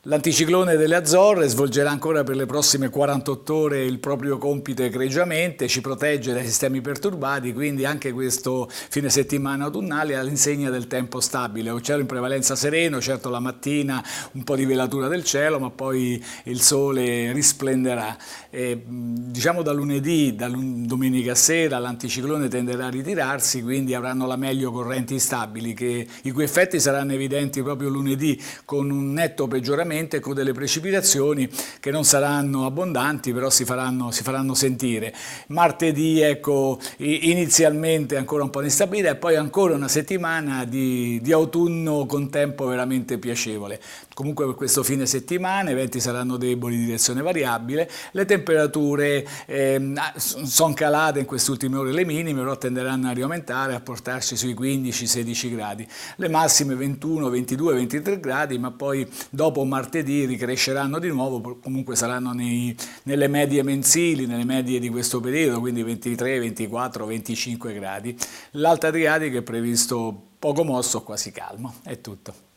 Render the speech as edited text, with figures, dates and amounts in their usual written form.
L'anticiclone delle Azzorre svolgerà ancora per le prossime 48 ore il proprio compito egregiamente, ci protegge dai sistemi perturbati, quindi anche questo fine settimana autunnale è all'insegna del tempo stabile. Un cielo in prevalenza sereno, certo la mattina un po' di velatura del cielo, ma poi il sole risplenderà. Diciamo da lunedì, da domenica sera, l'anticiclone tenderà a ritirarsi, quindi avranno la meglio correnti stabili, i cui effetti saranno evidenti proprio lunedì, con un netto peggioramento e con delle precipitazioni che non saranno abbondanti, però si faranno sentire. Martedì, ecco, inizialmente ancora un po' di instabilità e poi ancora una settimana di autunno con tempo veramente piacevole. Comunque per questo fine settimana i venti saranno deboli di direzione variabile, le temperature sono calate in queste ultime ore le minime, però tenderanno a riaumentare, a portarci sui 15-16 gradi. Le massime 21, 22, 23 gradi, ma poi dopo martedì ricresceranno di nuovo, comunque saranno nelle medie mensili, nelle medie di questo periodo, quindi 23, 24, 25 gradi. L'Alta Adriatica è previsto poco mosso, quasi calmo. È tutto.